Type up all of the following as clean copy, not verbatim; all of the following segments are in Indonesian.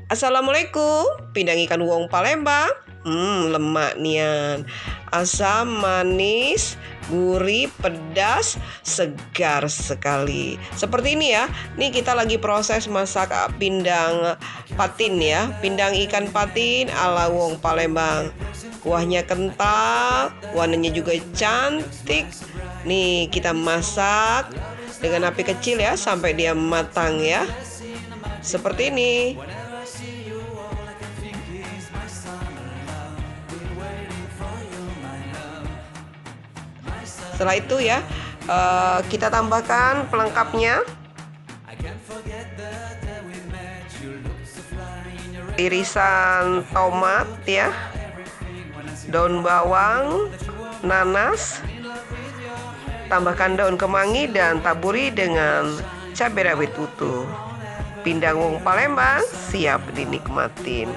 Assalamualaikum, pindang ikan wong Palembang. Lemak nian. Asam, manis, gurih, pedas, segar sekali. Seperti ini ya. Nih kita lagi proses masak pindang patin ya. Pindang ikan patin ala wong Palembang. Kuahnya kental, warnanya juga cantik. Nih kita masak dengan api kecil ya sampai dia matang ya. Seperti ini. Setelah itu ya, kita tambahkan pelengkapnya. Irisan tomat ya, daun bawang, nanas, tambahkan daun kemangi dan taburi dengan cabai rawit utuh. Pindang wong Palembang siap dinikmatin.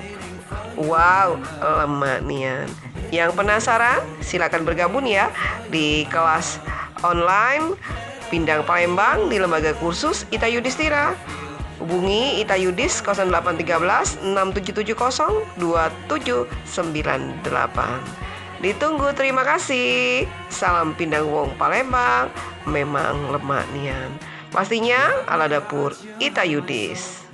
Wow, lemak nian. Yang penasaran, silakan bergabung ya di kelas online Pindang Palembang di Lembaga Kursus Ita Yudhistira. Hubungi Ita Yudis 0813 6770 2798. Ditunggu, terima kasih. Salam Pindang wong Palembang, memang lemak nian. Pastinya ala dapur Ita Yudis.